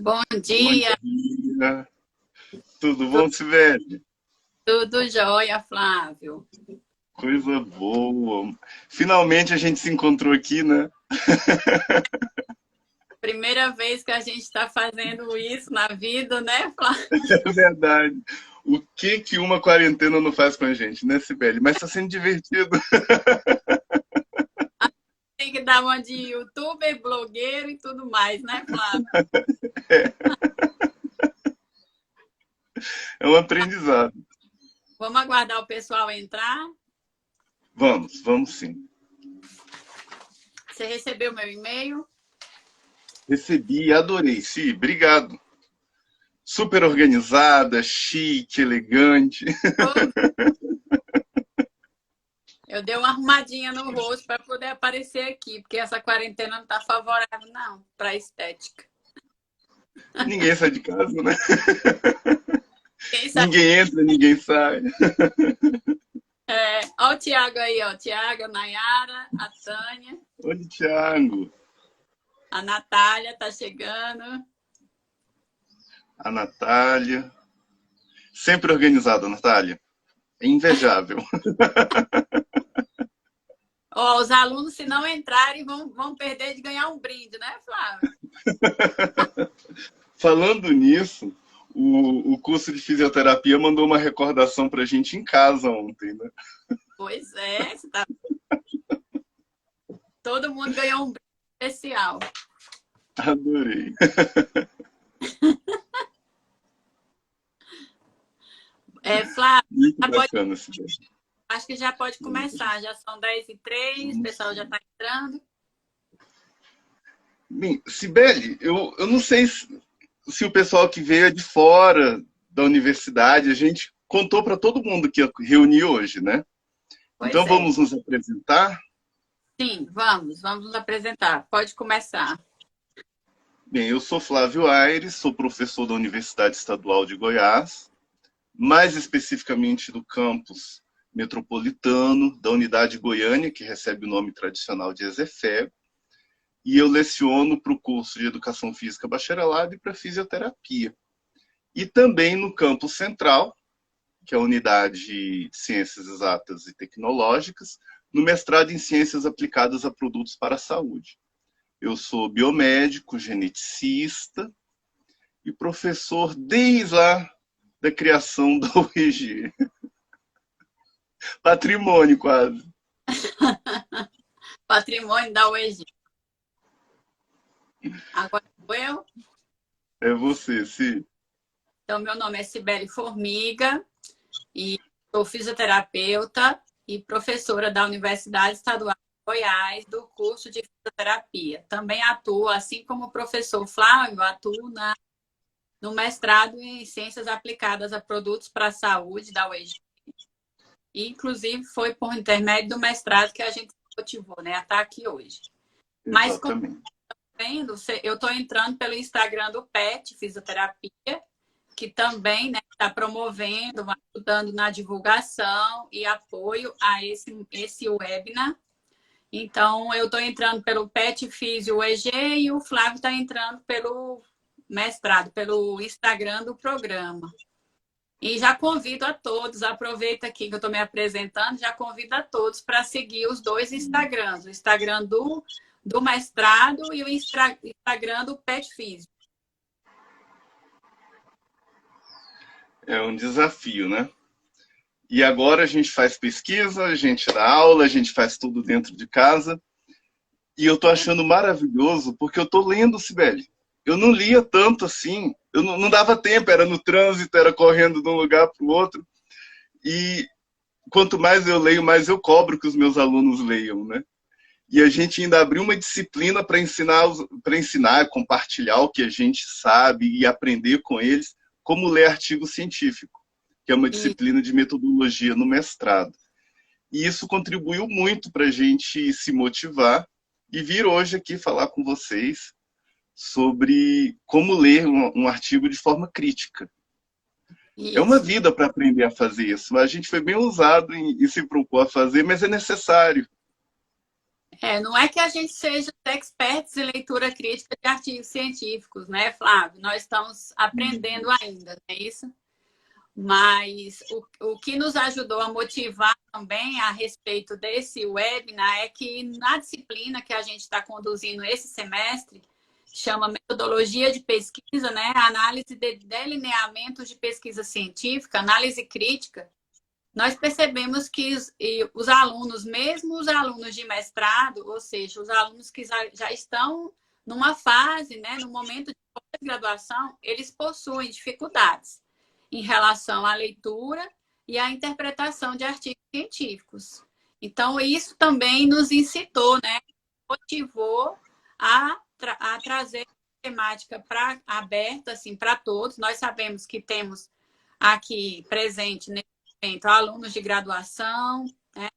Bom Bom dia, dia. Tudo tu- bom, Sibeli? tudo jóia, Flávio. Coisa boa. Finalmente a gente se encontrou aqui, né? Primeira vez que a gente está fazendo isso na vida, né, Flávio? É verdade. O que que uma quarentena não faz com a gente, né, Sibeli? Mas está sendo divertido. Tem que dar uma de youtuber, blogueiro e tudo mais, né, Flávio? É um aprendizado. Vamos aguardar o pessoal entrar. Vamos sim. Você recebeu meu e-mail? Recebi, adorei. Sim, obrigado. Super organizada, chique, elegante. Oh, eu dei uma arrumadinha no rosto para poder aparecer aqui, porque essa quarentena não está favorável, não, para estética. Ninguém sai de casa, né? Quem sabe? Ninguém entra, ninguém sai. Ó o Tiago aí, ó. Tiago, a Nayara, a Tânia, Oi, Thiago. a Natália tá chegando. A Natália. Sempre organizada, Natália. É invejável. Ó, os alunos, se não entrarem, vão perder de ganhar um brinde, né, Flávio? Falando nisso, o curso de fisioterapia mandou uma recordação pra gente em casa ontem, né? Pois é, todo mundo ganhou um brinde especial. Adorei. Flávio, Muito já pode- bacana esse dia. acho que já pode começar. Já são 10h03, o pessoal já está entrando. Bem, Cibele, eu não sei se o pessoal que veio é de fora da universidade, a gente contou para todo mundo que ia reunir hoje, né? Então Pois é. vamos nos apresentar. Sim, vamos nos apresentar. Pode começar. Bem, eu sou Flávio Aires, sou professor da Universidade Estadual de Goiás, mais especificamente do campus metropolitano da Unidade Goiânia, que recebe o nome tradicional de EZFEG, e eu leciono para o curso de Educação Física Bacharelado e para Fisioterapia. E também no campus central, que é a Unidade de Ciências Exatas e Tecnológicas, no mestrado em Ciências Aplicadas a Produtos para a Saúde. Eu sou biomédico, geneticista e professor desde lá da criação da UEG. Patrimônio, quase. Patrimônio da UEG. Agora sou eu. É você, sim. Então, meu nome é Cibele Formiga e sou fisioterapeuta e professora da Universidade Estadual de Goiás, do curso de fisioterapia. Também atuo, assim como o professor Flávio, atuo no mestrado em Ciências Aplicadas a Produtos para a Saúde da UEG. E, inclusive, foi por intermédio do mestrado que a gente se motivou, né, a estar aqui hoje. Mas, como Exatamente. vendo, eu estou entrando pelo Instagram do PET Fisioterapia, que também está promovendo, ajudando na divulgação e apoio a esse webinar. Então, eu estou entrando pelo PET Fisio EG e o Flávio está entrando pelo mestrado, pelo Instagram do programa. E já convido a todos, aproveita aqui que eu estou me apresentando, já convido a todos para seguir os dois Instagrams, o Instagram do mestrado e o Instagram do PET Fisio. É um desafio, né? E agora a gente faz pesquisa, a gente dá aula, a gente faz tudo dentro de casa. E eu tô achando maravilhoso porque eu tô lendo, Sibeli. Eu não lia tanto assim, eu não dava tempo, era no trânsito, era correndo de um lugar para o outro. E quanto mais eu leio, mais eu cobro que os meus alunos leiam, né? E a gente ainda abriu uma disciplina para ensinar, compartilhar o que a gente sabe e aprender com eles, como ler artigo científico, que é uma E, disciplina de metodologia no mestrado. E isso contribuiu muito para a gente se motivar e vir hoje aqui falar com vocês sobre como ler um artigo de forma crítica. É uma isso. vida para aprender a fazer isso. A gente foi bem ousado em se propor a fazer, mas é necessário. Não é que a gente seja experts em leitura crítica de artigos científicos, né, Flávio? Nós estamos aprendendo ainda, não é isso? Mas o que nos ajudou a motivar também a respeito desse webinar é que na disciplina que a gente está conduzindo esse semestre, chama Metodologia de Pesquisa, né? Análise de delineamentos de pesquisa científica, análise crítica. Nós percebemos que os alunos, mesmo os alunos de mestrado, ou seja, os alunos que já estão numa fase, né, no momento de pós-graduação, eles possuem dificuldades em relação à leitura e à interpretação de artigos científicos. Então, isso também nos incitou, né, motivou a trazer a temática aberta assim, para todos. Nós sabemos que temos aqui presente nesse momento alunos de graduação, né,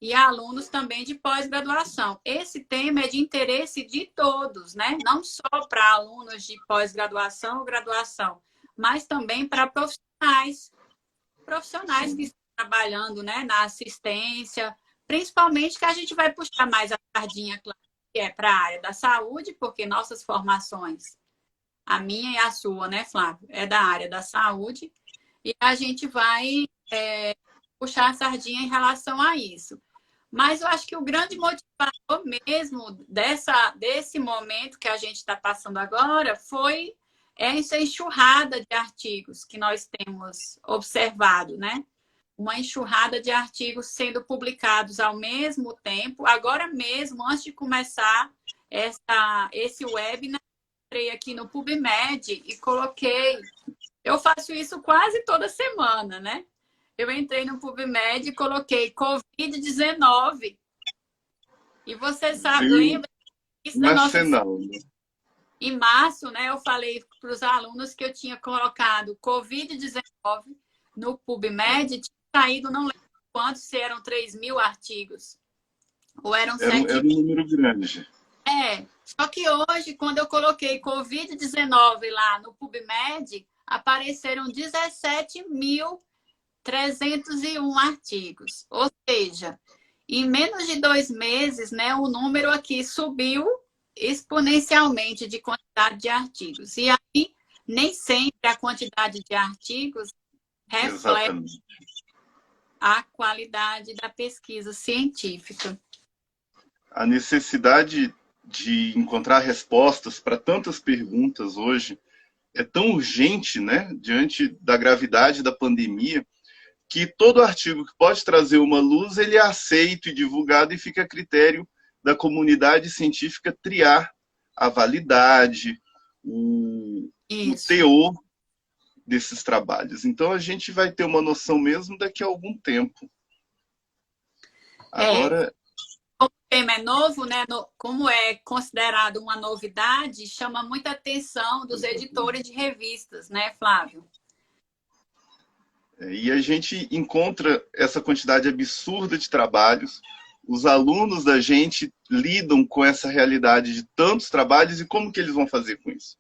e alunos também de pós-graduação. Esse tema é de interesse de todos, né? Não só para alunos de pós-graduação ou graduação, mas também para profissionais que estão trabalhando, né, na assistência, principalmente que a gente vai puxar mais a sardinha, claro, que é para a área da saúde, porque nossas formações, a minha e a sua, né, Flávio, é da área da saúde, e a gente vai puxar a sardinha em relação a isso. Mas eu acho que o grande motivador mesmo desse momento que a gente está passando agora foi essa enxurrada de artigos que nós temos observado, né? Uma enxurrada de artigos sendo publicados ao mesmo tempo. Agora mesmo, antes de começar esse webinar, entrei aqui no PubMed e coloquei... Eu faço isso quase toda semana, né? Eu entrei no PubMed e coloquei Covid-19. E você sabe, lembra? Isso da nossa... Em março, né, eu falei para os alunos que eu tinha colocado Covid-19 no PubMed, tinha saído, não lembro quantos, se eram 3.000 artigos. Ou eram 7.000. Era um número grande. Só que hoje, quando eu coloquei Covid-19 lá no PubMed, apareceram 17.301 artigos. Ou seja, em menos de 2 meses, né, o número aqui subiu exponencialmente de quantidade de artigos. E aí, nem sempre a quantidade de artigos reflete a qualidade da pesquisa científica. A necessidade de encontrar respostas para tantas perguntas hoje é tão urgente, né, diante da gravidade da pandemia, que todo artigo que pode trazer uma luz, ele é aceito e divulgado e fica a critério da comunidade científica triar a validade, o teor desses trabalhos. Então, a gente vai ter uma noção mesmo daqui a algum tempo. Agora... Como o tema é novo, né? Como é considerado uma novidade, chama muita atenção dos editores de revistas, né, Flávio? E a gente encontra essa quantidade absurda de trabalhos. Os alunos da gente lidam com essa realidade de tantos trabalhos e como que eles vão fazer com isso?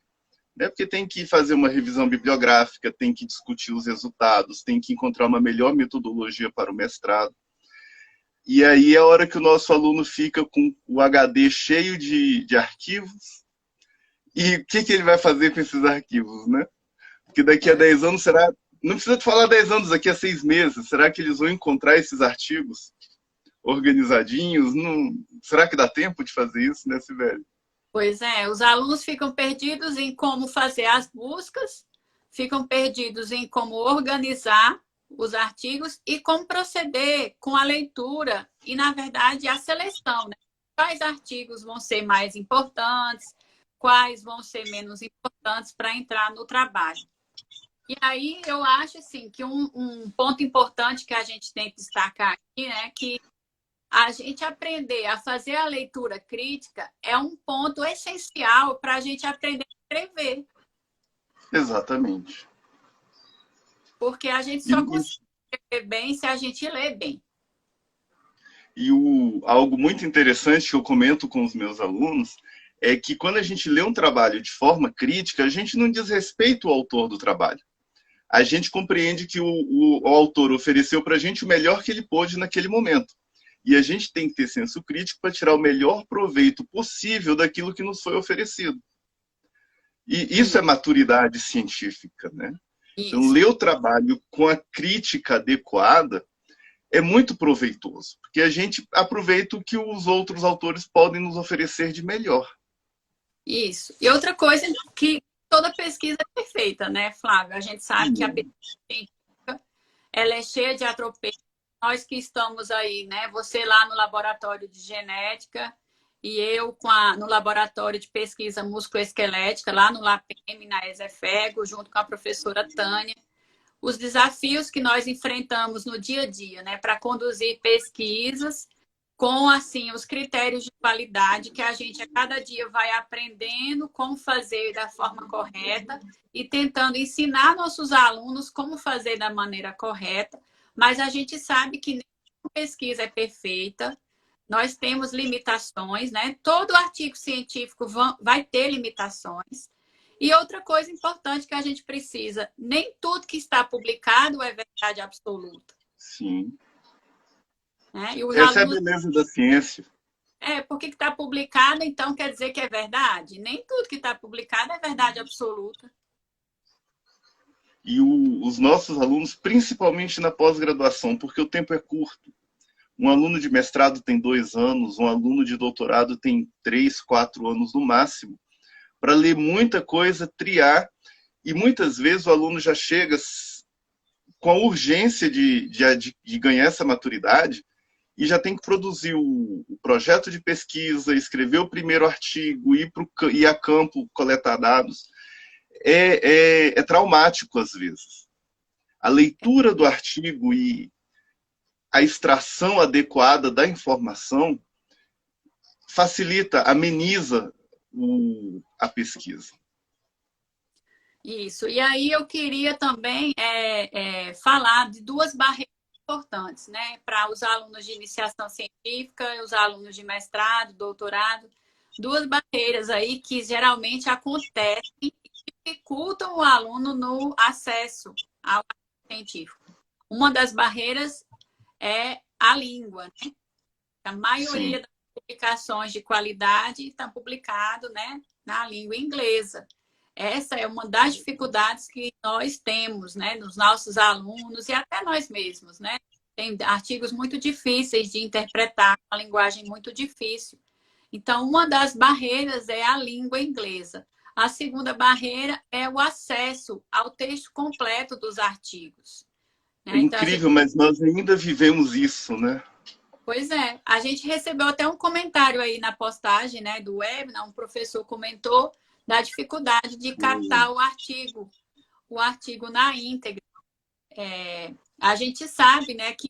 Porque tem que fazer uma revisão bibliográfica, tem que discutir os resultados, tem que encontrar uma melhor metodologia para o mestrado. E aí é a hora que o nosso aluno fica com o HD cheio de arquivos. E o que ele vai fazer com esses arquivos, né? Porque daqui a 10 anos será... Não precisa falar 10 anos, daqui a 6 meses. Será que eles vão encontrar esses artigos organizadinhos? Não... Será que dá tempo de fazer isso, né, Sibeli? Pois é, os alunos ficam perdidos em como fazer as buscas, ficam perdidos em como organizar os artigos e como proceder com a leitura e, na verdade, a seleção, né? Quais artigos vão ser mais importantes, quais vão ser menos importantes para entrar no trabalho. E aí eu acho assim, que um ponto importante que a gente tem que destacar aqui, né, que a gente aprender a fazer a leitura crítica é um ponto essencial para a gente aprender a escrever. Exatamente. Porque a gente só consegue escrever bem se a gente lê bem. E algo muito interessante que eu comento com os meus alunos é que quando a gente lê um trabalho de forma crítica, a gente não diz respeito ao autor do trabalho. A gente compreende que o autor ofereceu para a gente o melhor que ele pôde naquele momento. E a gente tem que ter senso crítico para tirar o melhor proveito possível daquilo que nos foi oferecido. E isso é maturidade científica, né? Então, Isso. ler o trabalho com a crítica adequada é muito proveitoso, porque a gente aproveita o que os outros autores podem nos oferecer de melhor. Isso. E outra coisa que toda pesquisa é perfeita, né, Flávio? A gente sabe que a pesquisa científica ela é cheia de atropelo. Nós que estamos aí, né? Você lá no laboratório de genética e eu no laboratório de pesquisa musculoesquelética, lá no LAPEM, na ESEFEGO, junto com a professora Tânia. Os desafios que nós enfrentamos no dia a dia, né? Para conduzir pesquisas com, assim, os critérios de qualidade que a gente a cada dia vai aprendendo como fazer da forma correta e tentando ensinar nossos alunos como fazer da maneira correta. Mas a gente sabe que nenhuma pesquisa é perfeita, nós temos limitações, né? Todo artigo científico vai ter limitações. E outra coisa importante que a gente precisa, nem tudo que está publicado é verdade absoluta. Sim. Né? E os Essa alunos... é a beleza da ciência. porque está publicado, então quer dizer que é verdade? Nem tudo que está publicado é verdade absoluta. E os nossos alunos, principalmente na pós-graduação, porque o tempo é curto. Um aluno de mestrado tem 2 anos, um aluno de doutorado tem 3, 4 anos no máximo, para ler muita coisa, triar, e muitas vezes o aluno já chega com a urgência de ganhar essa maturidade e já tem que produzir o projeto de pesquisa, escrever o primeiro artigo, ir a campo coletar dados. É traumático às vezes. A leitura do artigo e a extração adequada da informação facilita, ameniza a pesquisa. Isso. E aí eu queria também falar de 2 barreiras importantes, né, para os alunos de iniciação científica e os alunos de mestrado, doutorado. 2 barreiras aí que geralmente acontecem e dificultam o aluno no acesso ao científico. Uma das barreiras é a língua, né? A maioria Sim. das publicações de qualidade está publicado, né, na língua inglesa. Essa é uma das dificuldades que nós temos, né, nos nossos alunos e até nós mesmos, né? Tem artigos muito difíceis de interpretar, uma linguagem muito difícil. Então, uma das barreiras é a língua inglesa. A segunda barreira é o acesso ao texto completo dos artigos. É Né? Então, incrível, mas nós ainda vivemos isso, né? Pois é, a gente recebeu até um comentário aí na postagem, né, do webinar, um professor comentou da dificuldade de captar o artigo na íntegra. A gente sabe, né, que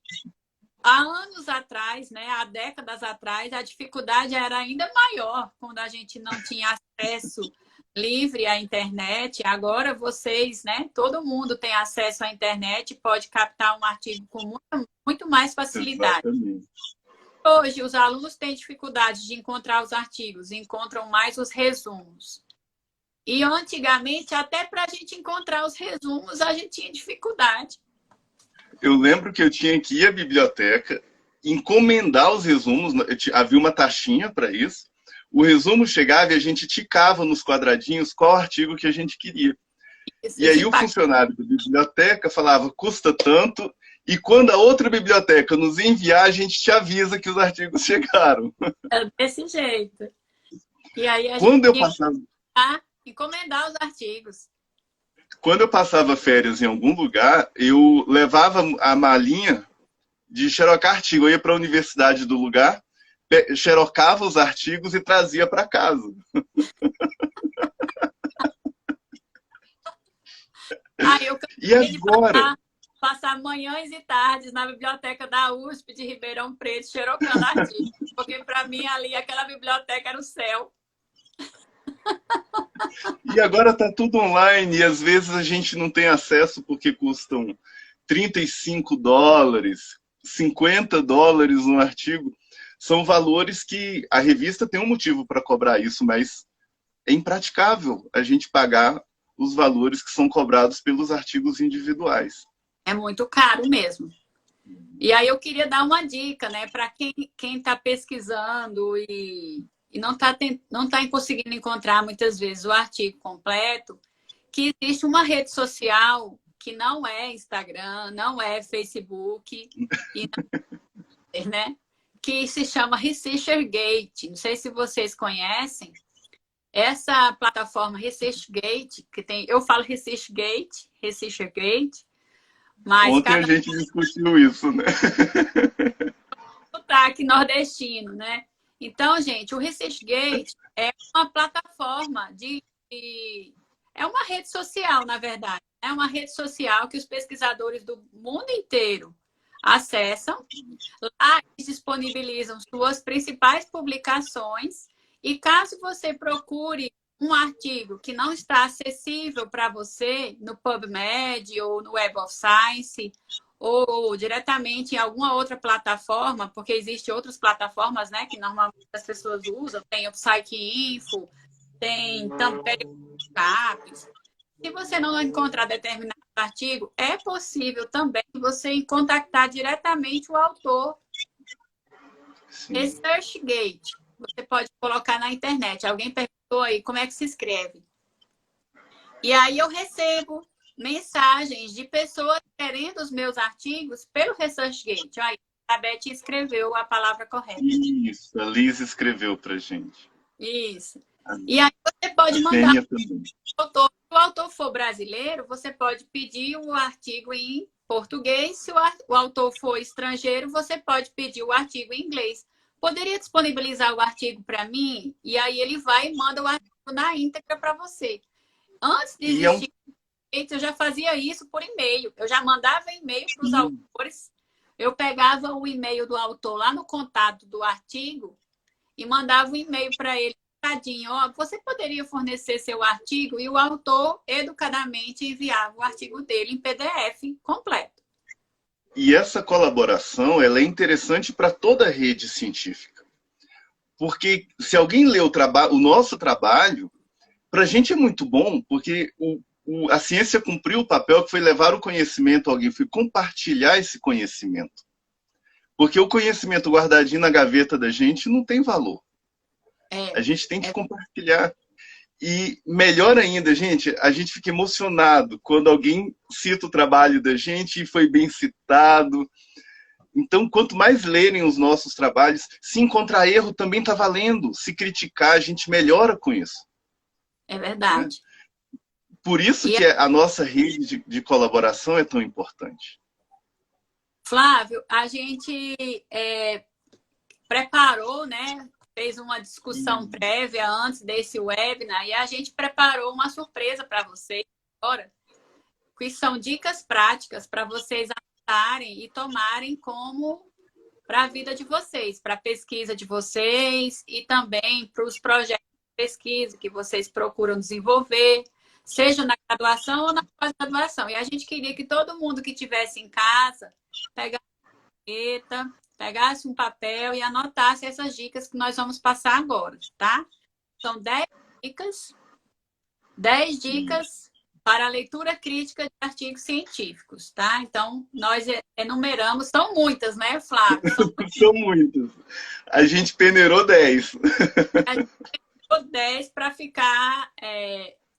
há anos atrás, né, há décadas atrás, a dificuldade era ainda maior quando a gente não tinha acesso livre à internet. Agora vocês, né, todo mundo tem acesso à internet, pode captar um artigo com muito mais facilidade. Exatamente. Hoje, os alunos têm dificuldade de encontrar os artigos, encontram mais os resumos. E antigamente, até para a gente encontrar os resumos, a gente tinha dificuldade. Eu lembro que eu tinha que ir à biblioteca, encomendar os resumos, havia uma taxinha para isso. O resumo chegava e a gente ticava nos quadradinhos qual artigo que a gente queria. Isso, E aí o funcionário da biblioteca falava, custa tanto, e quando a outra biblioteca nos enviar, a gente te avisa que os artigos chegaram. É desse jeito. E aí a Quando gente eu passava... encomendar os artigos. Quando eu passava férias em algum lugar, eu levava a malinha de xerocar artigo. Eu ia para a universidade do lugar, xerocava os artigos e trazia para casa. E agora? Passar manhãs e tardes na biblioteca da USP de Ribeirão Preto, xerocando artigos. Porque para mim ali, aquela biblioteca era o céu. E agora está tudo online e às vezes a gente não tem acesso porque custam $35, $50 um artigo. São valores que a revista tem um motivo para cobrar isso, mas é impraticável a gente pagar os valores que são cobrados pelos artigos individuais. É muito caro mesmo. E aí eu queria dar uma dica, né, para quem está pesquisando e não tá conseguindo encontrar muitas vezes o artigo completo, que existe uma rede social que não é Instagram, não é Facebook, e, né, que se chama ResearcherGate. Não sei se vocês conhecem. Essa plataforma ResearchGate, que tem, eu falo ResearchGate, mas Ontem a cada gente discutiu isso, né? sotaque nordestino, né? Então, gente, o ResearchGate é uma plataforma é uma rede social, na verdade. É uma rede social que os pesquisadores do mundo inteiro acessam. Lá eles disponibilizam suas principais publicações e caso você procure um artigo que não está acessível para você no PubMed ou no Web of Science ou diretamente em alguma outra plataforma, porque existem outras plataformas, né, que normalmente as pessoas usam, tem o PsycInfo, tem também o CAPES. Se você não encontrar determinado artigo, é possível também você contactar diretamente o autor. Sim. ResearchGate. Você pode colocar na internet. Alguém perguntou aí como é que se escreve. E aí eu recebo mensagens de pessoas querendo os meus artigos pelo ResearchGate. Aí a Beth escreveu a palavra correta. Isso, a Liz escreveu pra gente. Isso. E aí você pode A mandar Tênia também. Se o autor for brasileiro, você pode pedir o artigo em português. Se o autor for estrangeiro, você pode pedir o artigo em inglês. Poderia disponibilizar o artigo para mim? E aí ele vai e manda o artigo na íntegra para você. Antes de E é um... existir, eu já fazia isso por e-mail. Eu já mandava e-mail para os autores. Eu pegava o e-mail do autor lá no contato do artigo e mandava um e-mail para ele. Ó, você poderia fornecer seu artigo e o autor educadamente enviava o artigo dele em PDF completo. E essa colaboração ela é interessante para toda a rede científica. Porque se alguém lê o nosso trabalho, para a gente é muito bom, porque a ciência cumpriu o papel que foi levar o conhecimento a alguém, foi compartilhar esse conhecimento. Porque o conhecimento guardadinho na gaveta da gente não tem valor. A gente tem que compartilhar. E melhor ainda, gente, a gente fica emocionado quando alguém cita o trabalho da gente e foi bem citado. Então, quanto mais lerem os nossos trabalhos, se encontrar erro também está valendo. Se criticar, a gente melhora com isso. É verdade. Né? Por isso que a nossa rede de colaboração é tão importante. Flávio, a gente preparou, né? Fez uma discussão prévia antes desse webinar e a gente preparou uma surpresa para vocês agora, que são dicas práticas para vocês anotarem e tomarem como para a vida de vocês, para a pesquisa de vocês e também para os projetos de pesquisa que vocês procuram desenvolver, seja na graduação ou na pós-graduação. E a gente queria que todo mundo que estivesse em casa pegasse uma caneta, pegasse um papel e anotasse essas dicas que nós vamos passar agora, tá? São 10 dicas para a leitura crítica de artigos científicos, tá? Então, nós enumeramos, são muitas, né, Flávio? São muitas. A gente peneirou 10. A gente peneirou 10 para ficar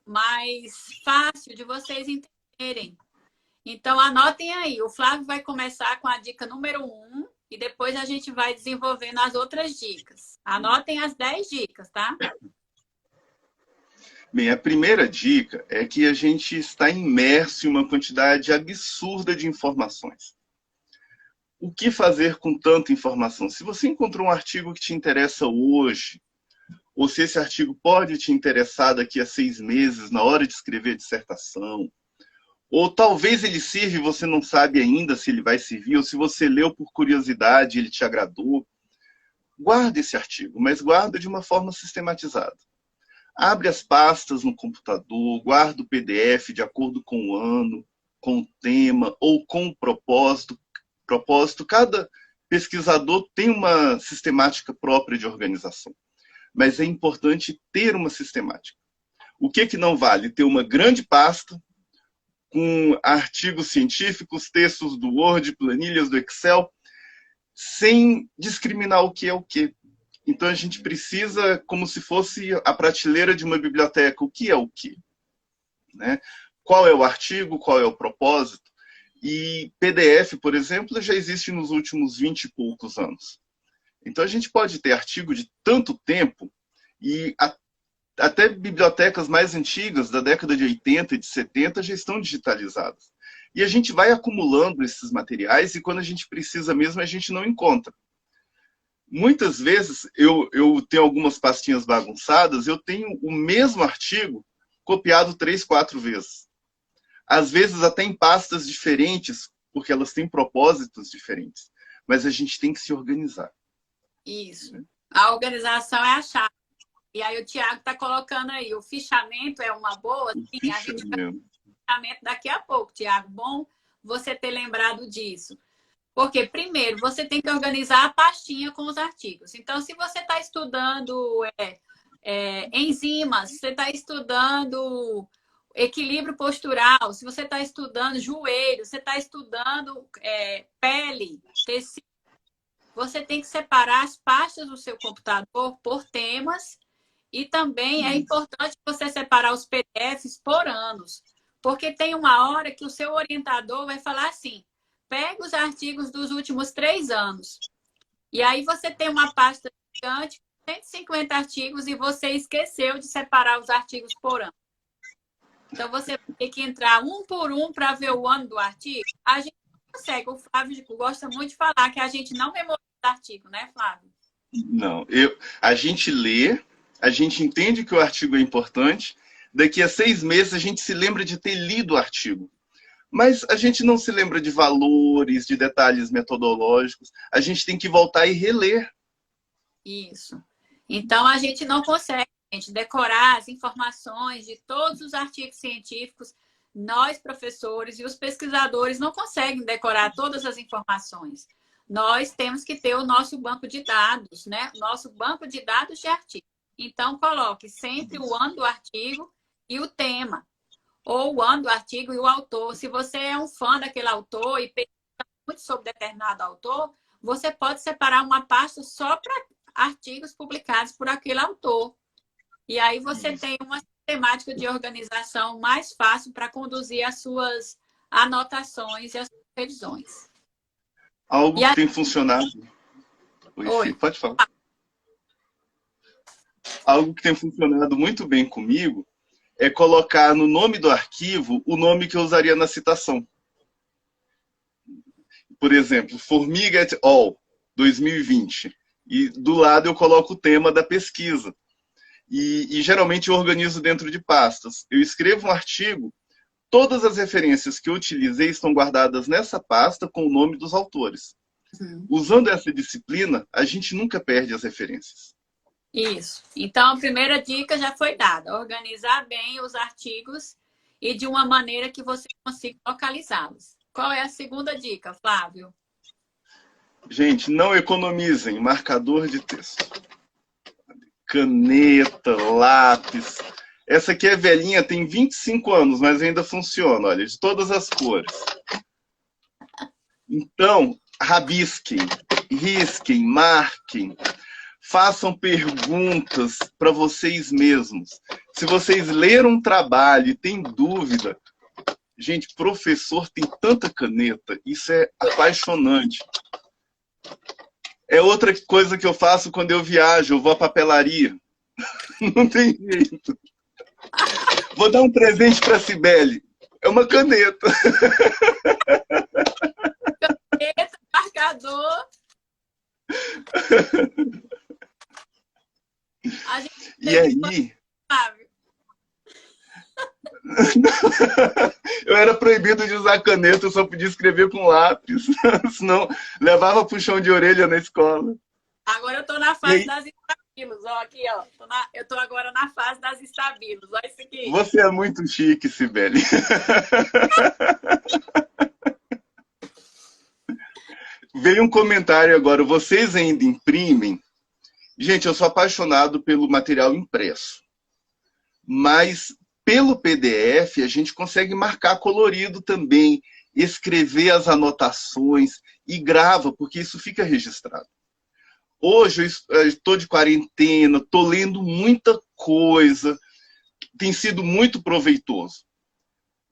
mais fácil de vocês entenderem. Então, anotem aí. O Flávio vai começar com a dica número 1 e depois a gente vai desenvolvendo as outras dicas. Anotem as 10 dicas, tá? Bem, a primeira dica é que a gente está imerso em uma quantidade absurda de informações. O que fazer com tanta informação? Se você encontrou um artigo que te interessa hoje, ou se esse artigo pode te interessar daqui a 6 meses, na hora de escrever a dissertação, ou talvez ele sirva e você não sabe ainda se ele vai servir, ou se você leu por curiosidade e ele te agradou, guarda esse artigo, mas guarda de uma forma sistematizada. Abre as pastas no computador, guarda o PDF de acordo com o ano, com o tema ou com o propósito. Cada pesquisador tem uma sistemática própria de organização, mas é importante ter uma sistemática. O que não vale? Ter uma grande pasta com artigos científicos, textos do Word, planilhas do Excel, sem discriminar o que é o que. Então a gente precisa, como se fosse a prateleira de uma biblioteca, o que é o que, né? Qual é o artigo, qual é o propósito. E PDF, por exemplo, já existe nos últimos 20 e poucos anos. Então a gente pode ter artigo de tanto tempo e até bibliotecas mais antigas, da década de 80 e de 70, já estão digitalizadas. E a gente vai acumulando esses materiais e quando a gente precisa mesmo, a gente não encontra. Muitas vezes, eu tenho algumas pastinhas bagunçadas, eu tenho o mesmo artigo copiado 3, 4 vezes. Às vezes até em pastas diferentes, porque elas têm propósitos diferentes. Mas a gente tem que se organizar. Isso. A organização é a chave. E aí o Tiago está colocando aí, o fichamento é uma boa, sim, a gente vai fazer o fichamento daqui a pouco, Tiago. Bom você ter lembrado disso. Porque, primeiro, você tem que organizar a pastinha com os artigos. Então, se você está estudando enzimas, se você está estudando equilíbrio postural, se você está estudando joelho, você está estudando pele, tecido, você tem que separar as pastas do seu computador por temas e também é importante você separar os PDFs por anos, porque tem uma hora que o seu orientador vai falar assim, pega os artigos dos últimos 3 anos e aí você tem uma pasta gigante, 150 artigos e você esqueceu de separar os artigos por ano. Então, você tem que entrar um por um para ver o ano do artigo. A gente não consegue. O Flávio gosta muito de falar que a gente não memoriza artigo, né, Flávio? Não. A gente lê, a gente entende que o artigo é importante, daqui a 6 meses a gente se lembra de ter lido o artigo. Mas a gente não se lembra de valores, de detalhes metodológicos. A gente tem que voltar e reler. Isso. Então, a gente não consegue decorar as informações de todos os artigos científicos. Nós, professores e os pesquisadores, não conseguem decorar todas as informações. Nós temos que ter o nosso banco de dados, né? Nosso banco de dados de artigo. Então, coloque sempre o ano do artigo e o tema. Ou o ano do artigo e o autor. Se você é um fã daquele autor e pesquisa muito sobre determinado autor, você pode separar uma pasta só para artigos publicados por aquele autor. E aí você tem uma sistemática de organização mais fácil para conduzir as suas anotações e as suas revisões. Algo que tem funcionado... Oi. Pode falar. Algo que tem funcionado muito bem comigo é colocar no nome do arquivo o nome que eu usaria na citação. Por exemplo, Formiga et al., 2020. E do lado eu coloco o tema da pesquisa. E geralmente eu organizo dentro de pastas. Eu escrevo um artigo, todas as referências que eu utilizei estão guardadas nessa pasta com o nome dos autores. Usando essa disciplina, a gente nunca perde as referências. Isso. Então, a primeira dica já foi dada. Organizar bem os artigos e de uma maneira que você consiga localizá-los. Qual é a segunda dica, Flávio? Gente, não economizem marcador de texto. Caneta, lápis. Essa aqui é velhinha, tem 25 anos, mas ainda funciona, olha, de todas as cores. Então, rabisquem, risquem, marquem, façam perguntas para vocês mesmos. Se vocês leram um trabalho e têm dúvida, gente, professor tem tanta caneta, isso é apaixonante. É outra coisa que eu faço quando eu viajo, eu vou à papelaria. Não tem jeito. Vou dar um presente para a Cibele. É uma caneta. Caneta, marcador. A gente E aí... Eu era proibido de usar caneta, eu só podia escrever com lápis. Senão levava puxão de orelha na escola. Agora eu tô na fase das estabilos. Ó, aqui, ó. Eu tô agora na fase das estabilos. Olha isso aqui. Você é muito chique, Cibele. Veio um comentário agora. Vocês ainda imprimem? Gente, eu sou apaixonado pelo material impresso. Mas... pelo PDF, a gente consegue marcar colorido também. escrever as anotações e grava, porque isso fica registrado. Hoje eu estou de quarentena, estou lendo muita coisa, tem sido muito proveitoso.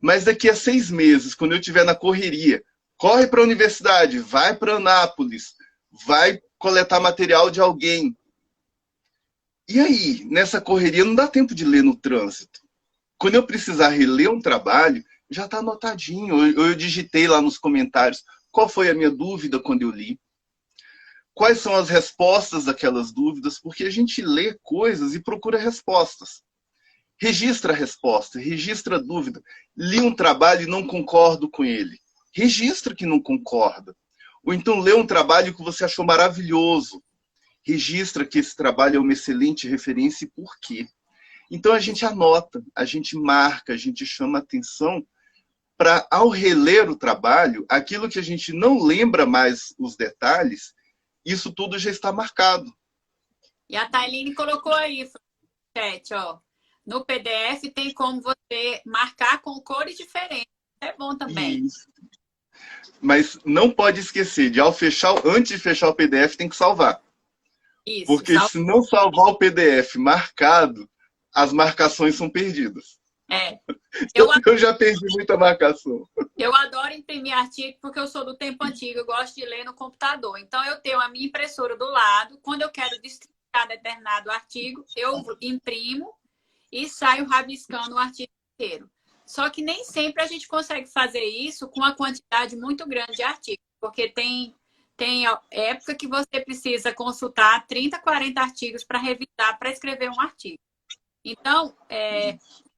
Mas daqui a 6 meses, quando eu estiver na correria, corre para a universidade, vai para Anápolis, vai coletar material de alguém. E aí, nessa correria, não dá tempo de ler no trânsito. Quando eu precisar reler um trabalho, já está anotadinho. Eu digitei lá nos comentários qual foi a minha dúvida quando eu li. Quais são as respostas daquelas dúvidas, porque a gente lê coisas e procura respostas. Registra a resposta, registra a dúvida. Li um trabalho e não concordo com ele. Registra que não concorda. Ou então lê um trabalho que você achou maravilhoso. Registra que esse trabalho é uma excelente referência e por quê. Então a gente anota, a gente marca, a gente chama atenção para, ao reler o trabalho, aquilo que a gente não lembra mais os detalhes, isso tudo já está marcado. E a Tailine colocou aí, chat, ó. No PDF tem como você marcar com cores diferentes. É bom também. Isso. Mas não pode esquecer de, antes de fechar o PDF, tem que salvar. Isso, porque se não salvar o PDF marcado, as marcações são perdidas. É. Eu já perdi muita marcação. Eu adoro imprimir artigo porque eu sou do tempo antigo, eu gosto de ler no computador. Então, eu tenho a minha impressora do lado. Quando eu quero destacar determinado artigo, eu imprimo e saio rabiscando o artigo inteiro. Só que nem sempre a gente consegue fazer isso com uma quantidade muito grande de artigos, porque tem época que você precisa consultar 30, 40 artigos para revisar, para escrever um artigo. Então,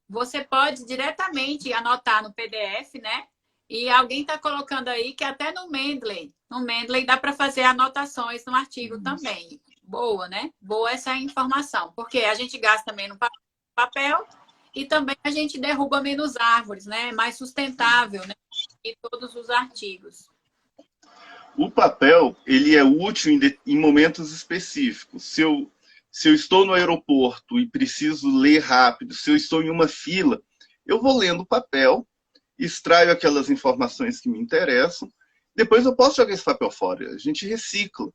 você pode diretamente anotar no PDF, né? E alguém está colocando aí que até no Mendeley dá para fazer anotações no artigo também. Boa, né? Boa essa informação, porque a gente gasta menos papel e também a gente derruba menos árvores, né? Mais sustentável, né? E todos os artigos. O papel, ele é útil em momentos específicos. Se eu estou no aeroporto e preciso ler rápido, se eu estou em uma fila, eu vou lendo o papel, extraio aquelas informações que me interessam, depois eu posso jogar esse papel fora. A gente recicla.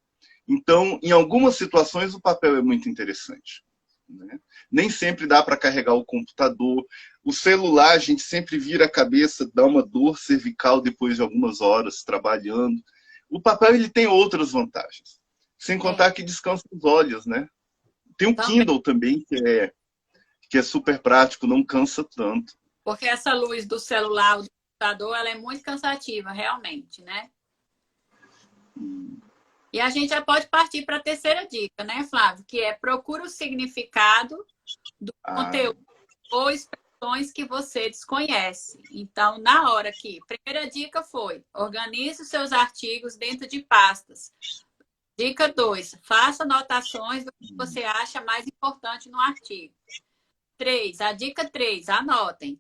Então, em algumas situações, o papel é muito interessante, né? Nem sempre dá para carregar o computador. O celular, a gente sempre vira a cabeça, dá uma dor cervical depois de algumas horas trabalhando. O papel, ele tem outras vantagens. Sem contar que descansa os olhos, né? Tem o Kindle também, que é super prático, não cansa tanto. Porque essa luz do celular, do computador, ela é muito cansativa, realmente, né? E a gente já pode partir para a terceira dica, né, Flávio? Que é procura o significado do conteúdo ou expressões que você desconhece. Então, na hora que... Primeira dica foi, organize os seus artigos dentro de pastas. Dica 2, faça anotações do que você acha mais importante no artigo. 3, a dica 3, anotem.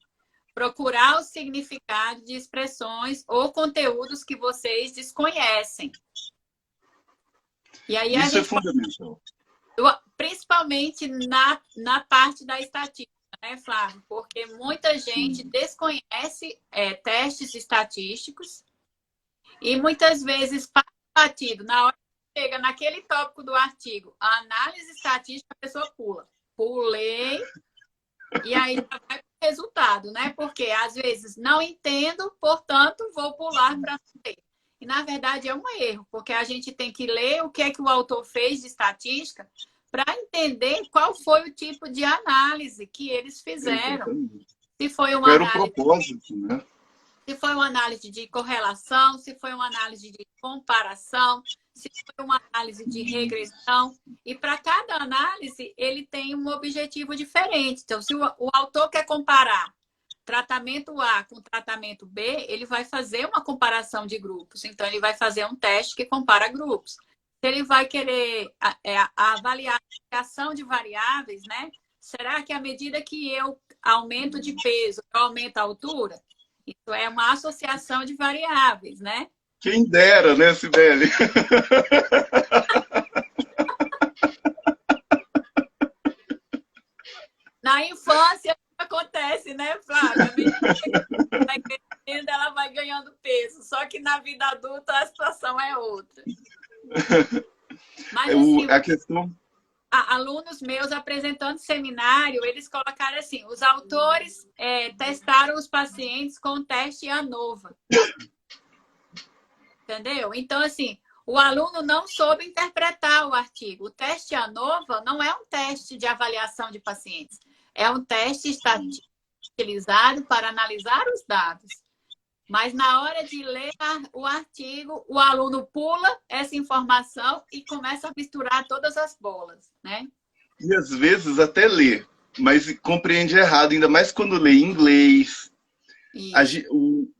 Procurar o significado de expressões ou conteúdos que vocês desconhecem. E aí Isso é fundamental. Principalmente na parte da estatística, né, Flávio? Porque muita gente desconhece testes estatísticos e muitas vezes passa batido. Na hora que chega naquele tópico do artigo, a análise estatística, a pessoa pula. Pulei e aí já vai para o resultado, né? Porque às vezes não entendo, portanto, vou pular para ler. E, na verdade, é um erro, porque a gente tem que ler o que é que o autor fez de estatística para entender qual foi o tipo de análise que eles fizeram. Se foi uma Era análise, o propósito, né? Se foi uma análise de correlação, se foi uma análise de comparação, se foi uma análise de regressão. E para cada análise, ele tem um objetivo diferente. Então, se o autor quer comparar tratamento A com tratamento B, ele vai fazer uma comparação de grupos. Então, ele vai fazer um teste que compara grupos. Se ele vai querer avaliar a aplicação de variáveis, né? Será que à medida que eu aumento de peso, eu aumento a altura? Isso é uma associação de variáveis, né? Quem dera, né, Sibeli? Na infância acontece, né, Flávia? A medida que vai crescendo, ela vai ganhando peso. só que na vida adulta a situação é outra. Mas assim, A questão... alunos meus apresentando seminário, eles colocaram assim, os autores testaram os pacientes com o teste ANOVA. Entendeu? Então, assim, o aluno não soube interpretar o artigo. O teste ANOVA não é um teste de avaliação de pacientes. É um teste estatístico utilizado para analisar os dados. Mas na hora de ler o artigo, o aluno pula essa informação e começa a misturar todas as bolas, né? E às vezes até lê, mas compreende errado, ainda mais quando lê em inglês.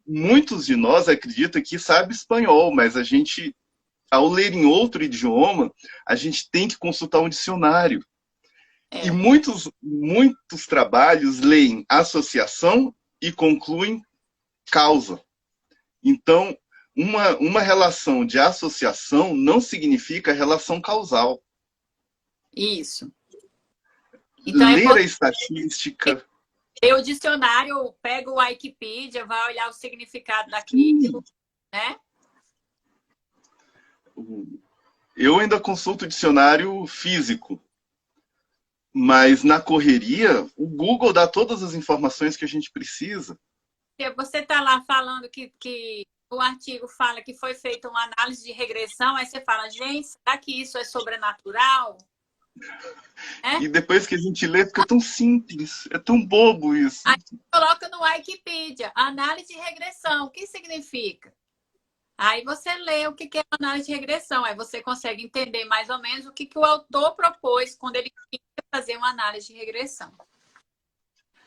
Muitos de nós acreditam que sabe espanhol, mas a gente, ao ler em outro idioma, a gente tem que consultar um dicionário. E muitos trabalhos leem associação e concluem causa. Então, uma relação de associação não significa relação causal. Isso. Então, ler a estatística. O dicionário, pega o Wikipedia, vai olhar o significado daquilo, né? Eu ainda consulto o dicionário físico. Mas na correria, o Google dá todas as informações que a gente precisa. Você está lá falando que o artigo fala que foi feita uma análise de regressão, aí você fala, gente, será que isso é sobrenatural? E depois que a gente lê, fica tão simples, é tão bobo isso. Aí coloca no Wikipedia, análise de regressão, o que significa? Aí você lê o que é análise de regressão, aí você consegue entender mais ou menos o que o autor propôs quando ele queria fazer uma análise de regressão.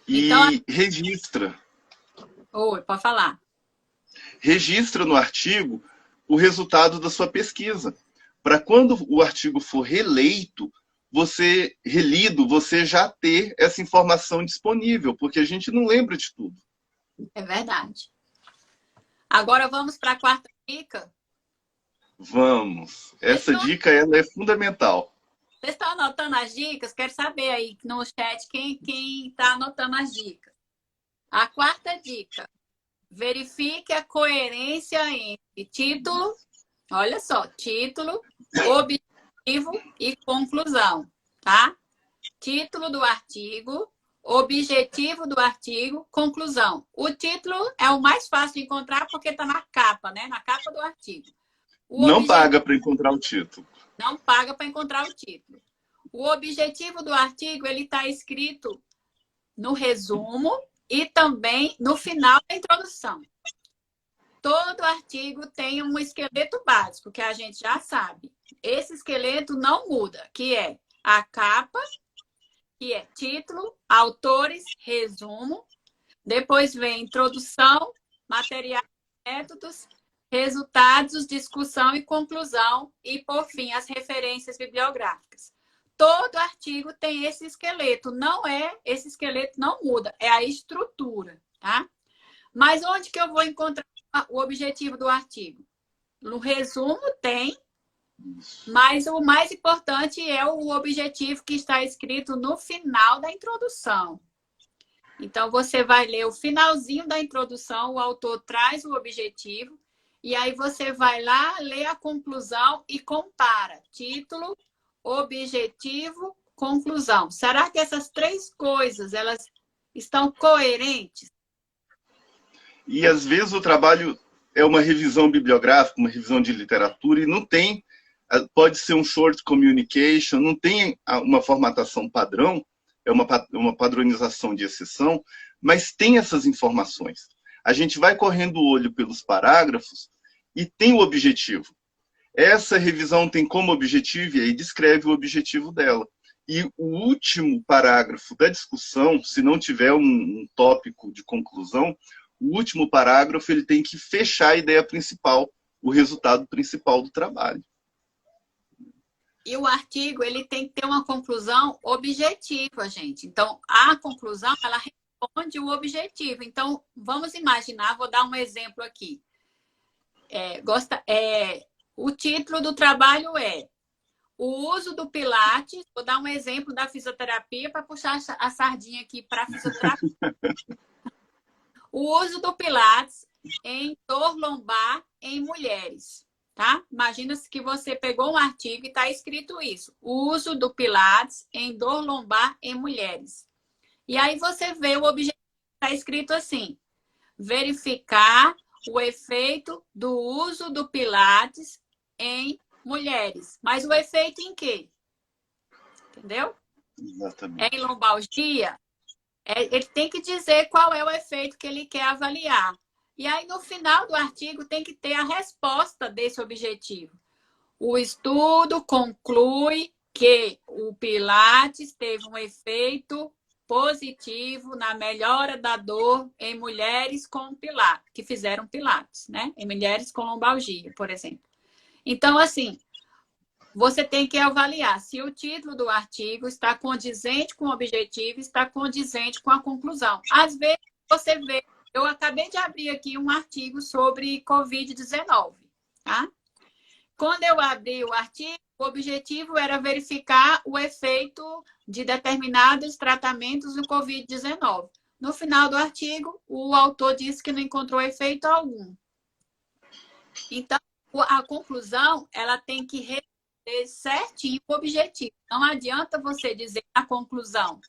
E então, registra. Oi, pode falar. Registra no artigo o resultado da sua pesquisa. Para quando o artigo for relido, você já ter essa informação disponível, porque a gente não lembra de tudo. É verdade. Agora vamos para a quarta dica? Vamos. Essa dica ela é fundamental. Vocês estão anotando as dicas? Quero saber aí no chat quem está anotando as dicas. A quarta dica. Verifique a coerência entre título, olha só, título, objetivo e conclusão, tá? Título do artigo, objetivo do artigo, conclusão. O título é o mais fácil de encontrar porque está na capa, né? Na capa do artigo. Não paga para encontrar o título. Não paga para encontrar o título. O objetivo do artigo ele está escrito no resumo e também no final da introdução. Todo artigo tem um esqueleto básico, que a gente já sabe. Esse esqueleto não muda, que é a capa, que é título, autores, resumo. Depois vem introdução, materiais, métodos, resultados, discussão e conclusão. E, por fim, as referências bibliográficas. Todo artigo tem esse esqueleto. Esse esqueleto não muda, é a estrutura, tá? Mas onde que eu vou encontrar o objetivo do artigo? No resumo tem, mas o mais importante é o objetivo que está escrito no final da introdução. Então, você vai ler o finalzinho da introdução, o autor traz o objetivo, e aí você vai lá, lê a conclusão e compara. Título, objetivo, conclusão. Será que essas três coisas, elas estão coerentes? E às vezes o trabalho é uma revisão bibliográfica, uma revisão de literatura, e não tem, pode ser um short communication, não tem uma formatação padrão, é uma padronização de exceção, mas tem essas informações. A gente vai correndo o olho pelos parágrafos e tem o objetivo. Essa revisão tem como objetivo, e aí descreve o objetivo dela. E o último parágrafo da discussão, se não tiver um tópico de conclusão, o último parágrafo ele tem que fechar a ideia principal, o resultado principal do trabalho. E o artigo ele tem que ter uma conclusão objetiva, gente. Então, a conclusão ela responde o objetivo. Então, vamos imaginar, vou dar um exemplo aqui. O título do trabalho é o uso do Pilates. Vou dar um exemplo da fisioterapia para puxar a sardinha aqui para a fisioterapia. O uso do Pilates em dor lombar em mulheres, tá? Imagina-se que você pegou um artigo e está escrito isso. O uso do Pilates em dor lombar em mulheres. E aí você vê o objetivo, está escrito assim, verificar o efeito do uso do Pilates em mulheres. Mas o efeito em quê? Entendeu? Exatamente. É em lombalgia? Ele tem que dizer qual é o efeito que ele quer avaliar. E aí, no final do artigo, tem que ter a resposta desse objetivo. O estudo conclui que o Pilates teve um efeito positivo na melhora da dor em mulheres com Pilates, que fizeram Pilates, né? Em mulheres com lombalgia, por exemplo. Então, assim, você tem que avaliar se o título do artigo está condizente com o objetivo, está condizente com a conclusão. Às vezes, você vê, eu acabei de abrir aqui um artigo sobre Covid-19, tá? Quando eu abri o artigo, o objetivo era verificar o efeito de determinados tratamentos do Covid-19. No final do artigo, o autor disse que não encontrou efeito algum. Então, a conclusão, ela tem que responder certinho o objetivo. Não adianta você dizer na conclusão.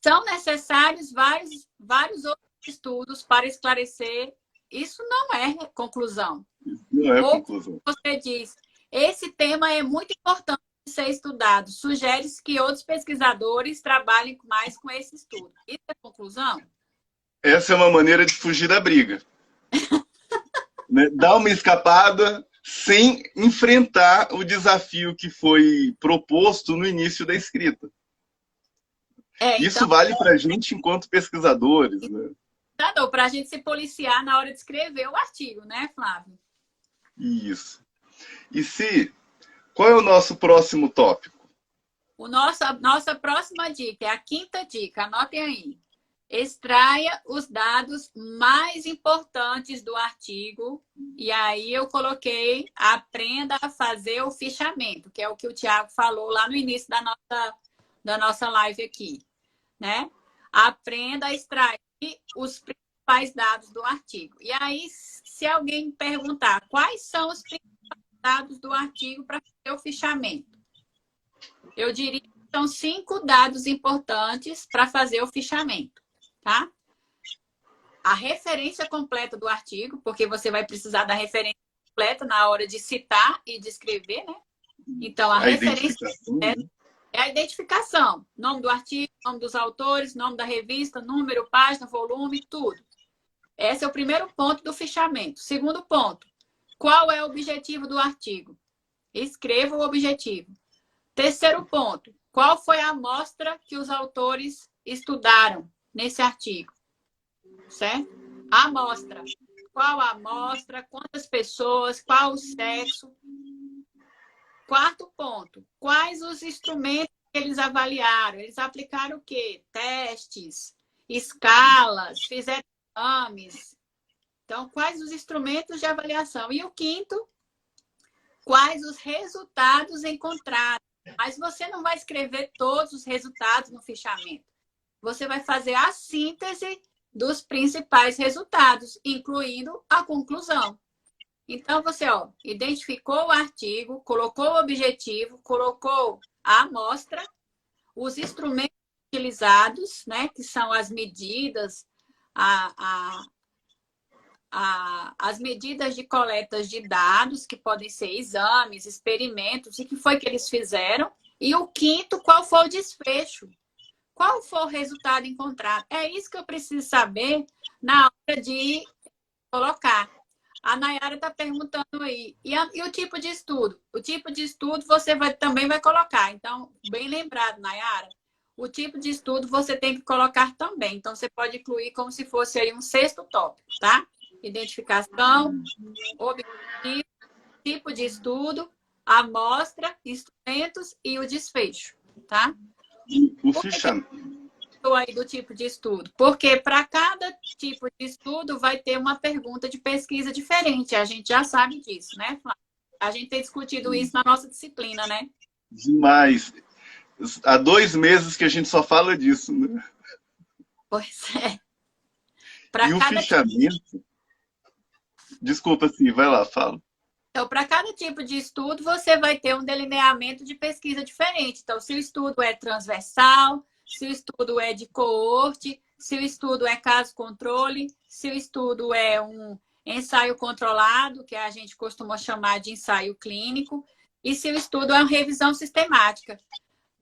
São necessários vários outros estudos para esclarecer. Isso não é conclusão. Não é Ou conclusão. você diz, esse tema é muito importante de ser estudado. Sugere-se que outros pesquisadores trabalhem mais com esse estudo. Isso é conclusão? Essa é uma maneira de fugir da briga. Né? Dar uma escapada sem enfrentar o desafio que foi proposto no início da escrita. Isso vale para a gente enquanto pesquisadores. Né? Para a gente se policiar na hora de escrever o artigo, né, Flávio? Isso. Qual é o nosso próximo tópico? Nossa próxima dica é a quinta dica, anotem aí. Extraia os dados mais importantes do artigo. E aí eu coloquei aprenda a fazer o fichamento, que é o que o Tiago falou lá no início da nossa live aqui. Né? Aprenda a extrair os principais dados do artigo. E aí, se alguém perguntar quais são os principais dados do artigo para fazer o fichamento, eu diria que são 5 dados importantes para fazer o fichamento. Tá? A referência completa do artigo, porque você vai precisar da referência completa na hora de citar e de escrever, né? Então, a referência é a identificação. Nome do artigo, nome dos autores, nome da revista, número, página, volume, tudo. Esse é o primeiro ponto do fichamento. Segundo ponto, qual é o objetivo do artigo? Escreva o objetivo. Terceiro ponto, qual foi a amostra que os autores estudaram nesse artigo? Certo? A amostra. Qual a amostra? Quantas pessoas? Qual o sexo? Quarto ponto. Quais os instrumentos que eles avaliaram? Eles aplicaram o quê? Testes, escalas, fizeram exames. Então, quais os instrumentos de avaliação? E o quinto, quais os resultados encontrados? Mas você não vai escrever todos os resultados no fichamento. Você vai fazer a síntese dos principais resultados, incluindo a conclusão. Então, você identificou o artigo, colocou o objetivo, colocou a amostra, os instrumentos utilizados, né, que são as medidas, as medidas de coleta de dados, que podem ser exames, experimentos, e que foi que eles fizeram. E o quinto, qual foi o desfecho? Qual foi o resultado encontrado? É isso que eu preciso saber na hora de colocar. A Nayara está perguntando aí. E o tipo de estudo? O tipo de estudo você também vai colocar. Então, bem lembrado, Nayara. O tipo de estudo você tem que colocar também. Então, você pode incluir como se fosse aí um sexto tópico, tá? Identificação, objetivo, tipo de estudo, amostra, instrumentos e o desfecho, tá? O fichamento. Aí do tipo de estudo, porque para cada tipo de estudo vai ter uma pergunta de pesquisa diferente. A gente já sabe disso, né, Flávia? A gente tem discutido isso na nossa disciplina, né? Demais. Há 2 meses que a gente só fala disso, né? Pois é. E o fichamento... Desculpa, sim, vai lá, fala. Então, para cada tipo de estudo, você vai ter um delineamento de pesquisa diferente. Então, se o estudo é transversal, se o estudo é de coorte, se o estudo é caso-controle, se o estudo é um ensaio controlado, que a gente costuma chamar de ensaio clínico, e se o estudo é uma revisão sistemática.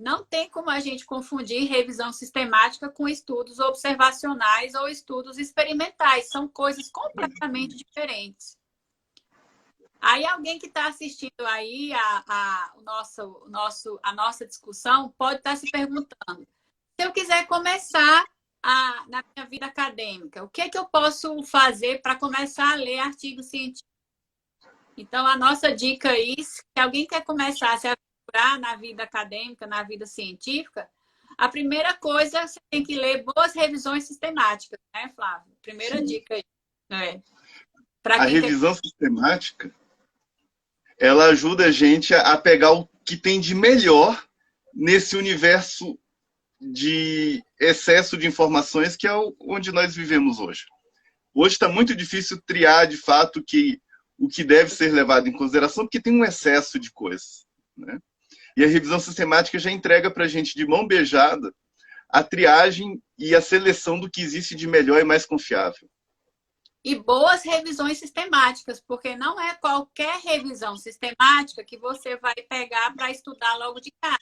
Não tem como a gente confundir revisão sistemática com estudos observacionais ou estudos experimentais. São coisas completamente diferentes. Aí alguém que está assistindo aí a nossa discussão pode estar se perguntando, se eu quiser começar na minha vida acadêmica, o que é que eu posso fazer para começar a ler artigos científicos? Então, a nossa dica aí, se alguém quer começar a se aventurar na vida acadêmica, na vida científica, a primeira coisa, você tem que ler boas revisões sistemáticas, né, Flávio? Primeira Sim. dica aí. A revisão sistemática, ela ajuda a gente a pegar o que tem de melhor nesse universo de excesso de informações que é onde nós vivemos hoje. Hoje está muito difícil triar, de fato, o que deve ser levado em consideração, porque tem um excesso de coisas, né? E a revisão sistemática já entrega para a gente de mão beijada a triagem e a seleção do que existe de melhor e mais confiável. E boas revisões sistemáticas, porque não é qualquer revisão sistemática que você vai pegar para estudar logo de cara.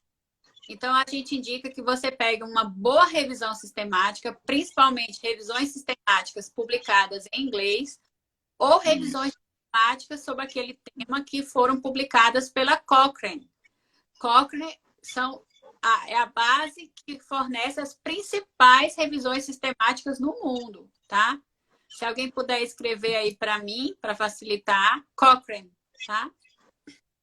Então, a gente indica que você pegue uma boa revisão sistemática, principalmente revisões sistemáticas publicadas em inglês, ou revisões sistemáticas sobre aquele tema que foram publicadas pela Cochrane. Cochrane é a base que fornece as principais revisões sistemáticas no mundo, tá? Se alguém puder escrever aí para mim, para facilitar, Cochrane, tá?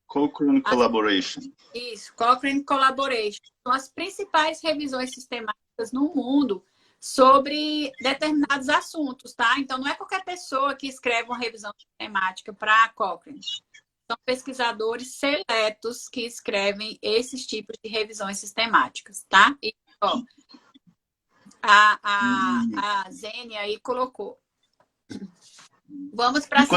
Cochrane Collaboration. Isso, Cochrane Collaboration. São as principais revisões sistemáticas no mundo sobre determinados assuntos, tá? Então, não é qualquer pessoa que escreve uma revisão sistemática para a Cochrane. São pesquisadores seletos que escrevem esses tipos de revisões sistemáticas, tá? E, ó, a Zênia aí colocou. Vamos para a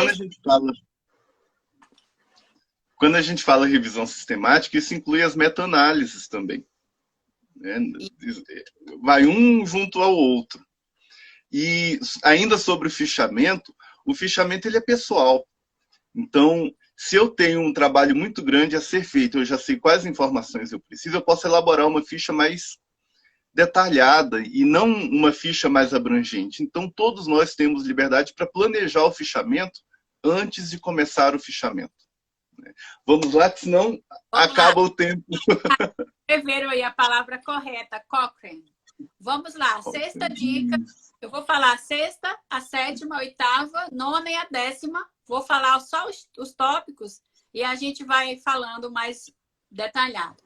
Quando a gente fala revisão sistemática, isso inclui as meta-análises também, né? Vai um junto ao outro. E ainda sobre o fichamento ele é pessoal. Então, se eu tenho um trabalho muito grande a ser feito, eu já sei quais informações eu preciso, eu posso elaborar uma ficha mais detalhada e não uma ficha mais abrangente. Então, todos nós temos liberdade para planejar o fichamento antes de começar o fichamento. Vamos lá, que senão acaba o tempo. Escreveram aí a palavra correta, Cochrane. Vamos lá, sexta dica. Eu vou falar a sexta, a sétima, a oitava, nona e a décima. Vou falar só os tópicos e a gente vai falando mais detalhado.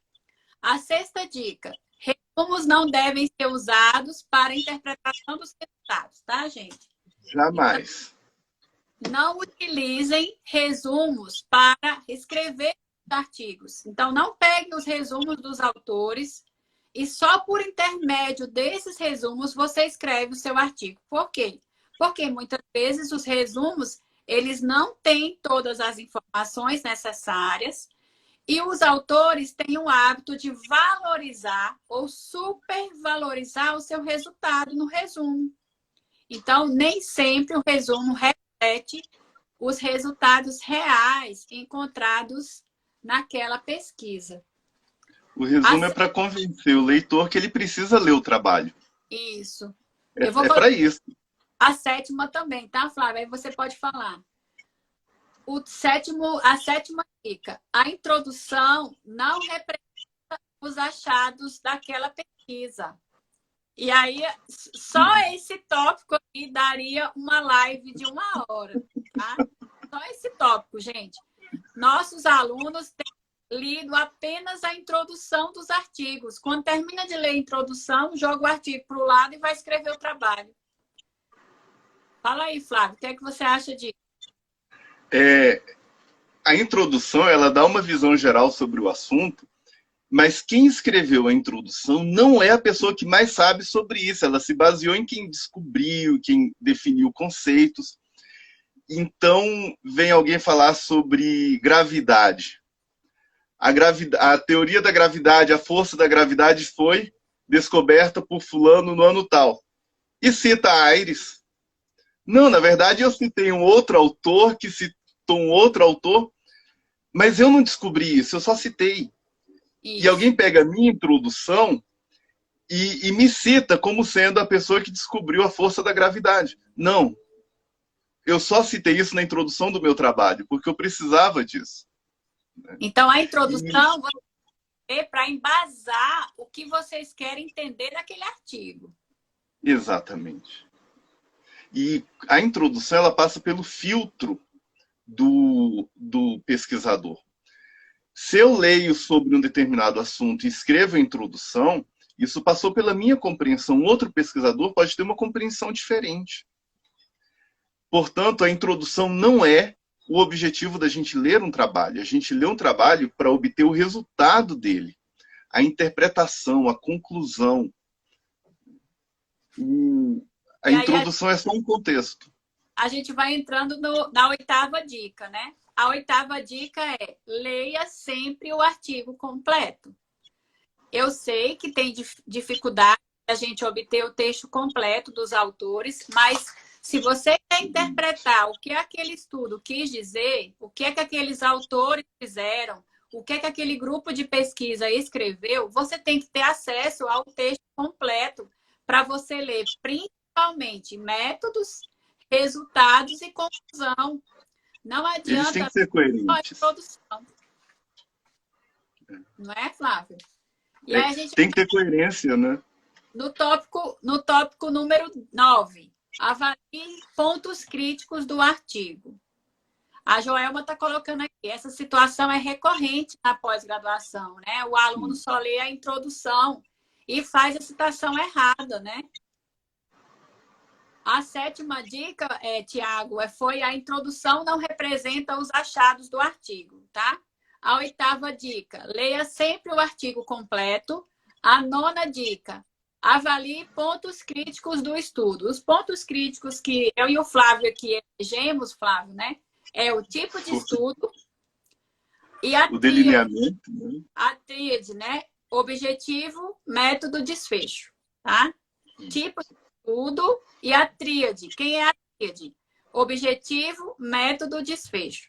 A sexta dica. Resumos não devem ser usados para interpretação dos resultados, tá, gente? Jamais. Então, não utilizem resumos para escrever artigos. Então, não peguem os resumos dos autores e só por intermédio desses resumos você escreve o seu artigo. Por quê? Porque muitas vezes os resumos, eles não têm todas as informações necessárias e os autores têm o hábito de valorizar ou supervalorizar o seu resultado no resumo. Então, nem sempre o resumo reflete os resultados reais encontrados naquela pesquisa. O resumo é para convencer o leitor que ele precisa ler o trabalho. Isso. É para isso. A sétima também, tá, Flávia? Aí você pode falar. A sétima dica. A introdução não representa os achados daquela pesquisa. E aí, só esse tópico aí daria uma live de 1 hora, tá? Só esse tópico, gente. Nossos alunos têm lido apenas a introdução dos artigos. Quando termina de ler a introdução, joga o artigo para o lado e vai escrever o trabalho. Fala aí, Flávio, o que é que você acha disso? A introdução, ela dá uma visão geral sobre o assunto, mas quem escreveu a introdução não é a pessoa que mais sabe sobre isso. Ela se baseou em quem descobriu, quem definiu conceitos. então vem alguém falar sobre gravidade. A teoria da gravidade, a força da gravidade foi descoberta por fulano no ano tal. E cita Aires. Não, na verdade eu citei um outro autor que citou um outro autor, mas eu não descobri isso, eu só citei. Isso. E alguém pega a minha introdução e me cita como sendo a pessoa que descobriu a força da gravidade. Não. Eu só citei isso na introdução do meu trabalho, porque eu precisava disso. Então, a introdução é para embasar o que vocês querem entender daquele artigo. Exatamente. E a introdução ela passa pelo filtro do pesquisador. Se eu leio sobre um determinado assunto e escrevo a introdução, isso passou pela minha compreensão. Outro pesquisador pode ter uma compreensão diferente. Portanto, a introdução não é o objetivo da gente ler um trabalho. A gente lê um trabalho para obter o resultado dele. A interpretação, a conclusão. A introdução é só um contexto. A gente vai entrando na 8ª dica, né? A 8ª dica é: leia sempre o artigo completo. Eu sei que tem dificuldade a gente obter o texto completo dos autores, mas se você quer interpretar o que aquele estudo quis dizer, o que aqueles autores fizeram, o que aquele grupo de pesquisa escreveu, você tem que ter acesso ao texto completo para você ler principalmente métodos, resultados e conclusão. Não adianta eles têm que ser coerentes. Introdução. Não é, Flávio? E aí a gente tem que ter coerência, né? No tópico número 9, avalie pontos críticos do artigo. A Joelma está colocando aqui, essa situação é recorrente na pós-graduação, né? O aluno só lê a introdução e faz a citação errada, né? A 7ª dica, Tiago, foi: a introdução não representa os achados do artigo, tá? A 8ª dica: leia sempre o artigo completo. A 9ª dica: avalie pontos críticos do estudo. Os pontos críticos que eu e o Flávio aqui elegemos, Flávio, né? É o tipo de estudo e o delineamento, né? A tríade, né? Objetivo, método, desfecho, tá? Tipo de estudo e a tríade. Quem é a tríade? Objetivo, método, desfecho.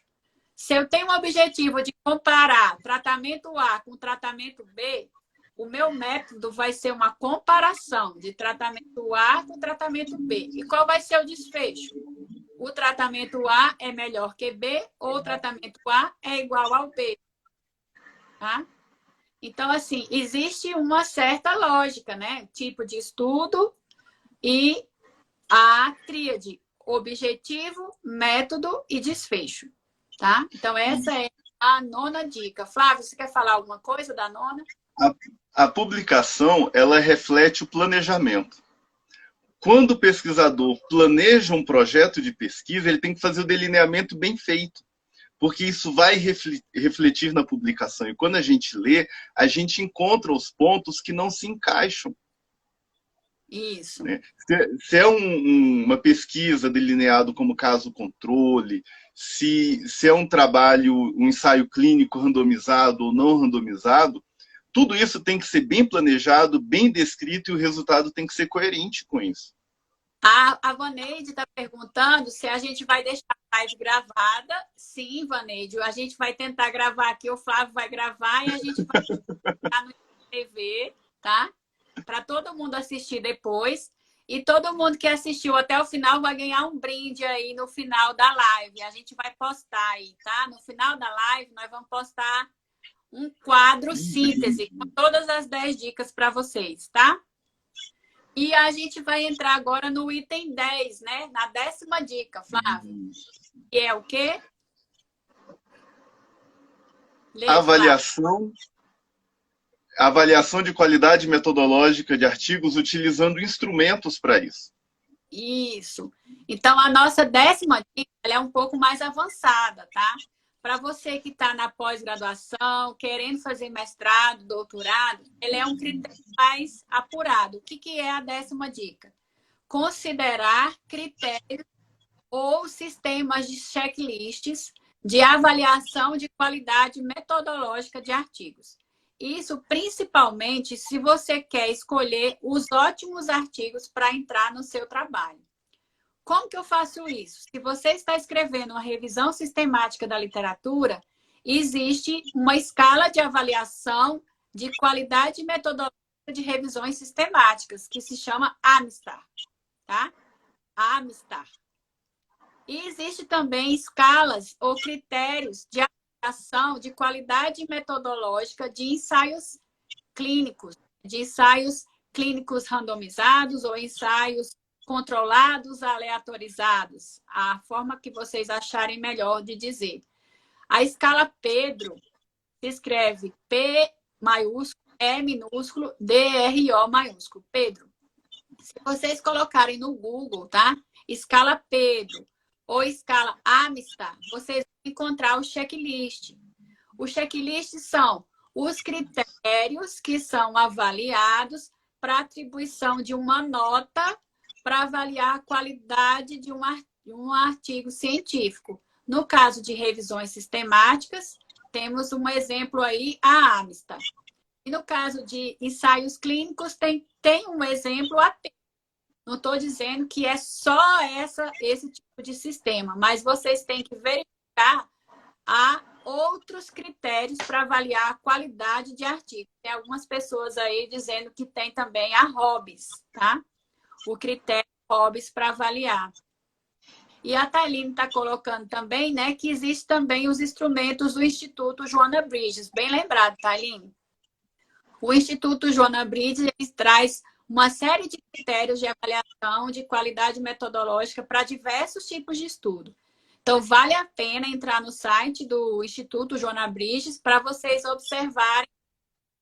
Se eu tenho um objetivo de comparar tratamento A com tratamento B, o meu método vai ser uma comparação de tratamento A com tratamento B. E qual vai ser o desfecho? O tratamento A é melhor que B ou o tratamento A é igual ao B. Tá? Então, assim, existe uma certa lógica, né? Tipo de estudo e a tríade: objetivo, método e desfecho. Tá? Então, essa é a 9ª dica. Flávio, você quer falar alguma coisa da 9ª? A publicação, ela reflete o planejamento. Quando o pesquisador planeja um projeto de pesquisa, ele tem que fazer o delineamento bem feito, porque isso vai refletir na publicação. E quando a gente lê, a gente encontra os pontos que não se encaixam. Isso. Né? Se é uma pesquisa delineado como caso controle, se é um trabalho, um ensaio clínico randomizado ou não randomizado, tudo isso tem que ser bem planejado, bem descrito, e o resultado tem que ser coerente com isso. A Vaneide está perguntando se a gente vai deixar a live gravada. Sim, Vaneide, a gente vai tentar gravar aqui, o Flávio vai gravar e a gente vai colocar no TV, tá? Para todo mundo assistir depois. E todo mundo que assistiu até o final vai ganhar um brinde aí no final da live. A gente vai postar aí, tá? No final da live, nós vamos postar um quadro síntese com todas as 10 dicas para vocês, tá? E a gente vai entrar agora no item 10, né? Na 10ª dica, Flávio. Que é o quê? Avaliação de qualidade metodológica de artigos utilizando instrumentos para isso. Isso. Então, a nossa 10ª dica ela é um pouco mais avançada, tá? Para você que está na pós-graduação, querendo fazer mestrado, doutorado, ele é um critério mais apurado. O que é a 10ª dica? Considerar critérios ou sistemas de checklists de avaliação de qualidade metodológica de artigos. Isso principalmente se você quer escolher os ótimos artigos para entrar no seu trabalho. Como que eu faço isso? Se você está escrevendo uma revisão sistemática da literatura, existe uma escala de avaliação de qualidade metodológica de revisões sistemáticas, que se chama AMSTAR, tá? AMSTAR. E existe também escalas ou critérios de avaliação de qualidade metodológica de ensaios clínicos randomizados ou ensaios controlados, aleatorizados, a forma que vocês acharem melhor de dizer. A escala Pedro se escreve P maiúsculo, E minúsculo, DRO maiúsculo. Pedro. Se vocês colocarem no Google, tá? Escala Pedro ou escala AMSTAR, vocês vão encontrar o checklist. Os checklists são os critérios que são avaliados para atribuição de uma nota para avaliar a qualidade de um artigo científico. No caso de revisões sistemáticas, temos um exemplo aí, a AMSTAR. E no caso de ensaios clínicos, tem um exemplo apenas. Não estou dizendo que é só esse tipo de sistema, mas vocês têm que verificar outros critérios para avaliar a qualidade de artigo. Tem algumas pessoas aí dizendo que tem também a ROBS, tá? O critério ROBS para avaliar. E a Thaline está colocando também, né, que existem também os instrumentos do Instituto Joana Bridges. Bem lembrado, Thaline. O Instituto Joana Bridges traz uma série de critérios de avaliação de qualidade metodológica para diversos tipos de estudo. Então, vale a pena entrar no site do Instituto Joana Bridges para vocês observarem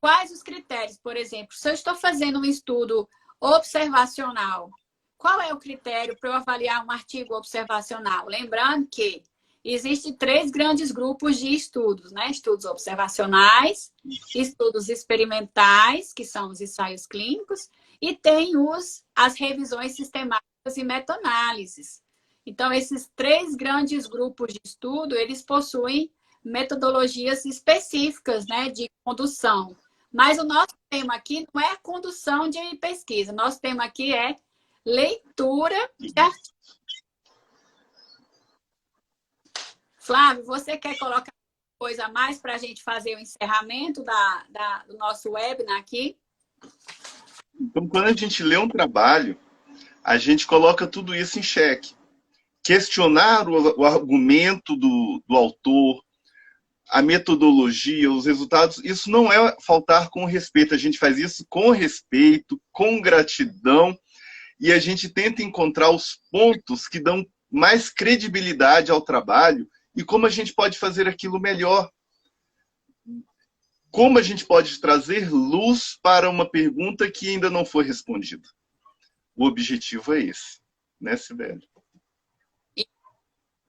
quais os critérios. Por exemplo, se eu estou fazendo um estudo observacional, qual é o critério para eu avaliar um artigo observacional? Lembrando que existem 3 grandes grupos de estudos, né? Estudos observacionais, estudos experimentais, que são os ensaios clínicos, e tem as revisões sistemáticas e meta-análises. Então, esses 3 grandes grupos de estudo, eles possuem metodologias específicas, né, de condução. Mas o nosso tema aqui não é a condução de pesquisa. Nosso tema aqui é leitura de artigos. Flávio, você quer colocar coisa a mais para a gente fazer o encerramento do nosso webinar aqui? Então, quando a gente lê um trabalho, a gente coloca tudo isso em xeque. Questionar o argumento do autor, a metodologia, os resultados, isso não é faltar com respeito. A gente faz isso com respeito, com gratidão, e a gente tenta encontrar os pontos que dão mais credibilidade ao trabalho e como a gente pode fazer aquilo melhor. Como a gente pode trazer luz para uma pergunta que ainda não foi respondida. O objetivo é esse, né, Sibeli?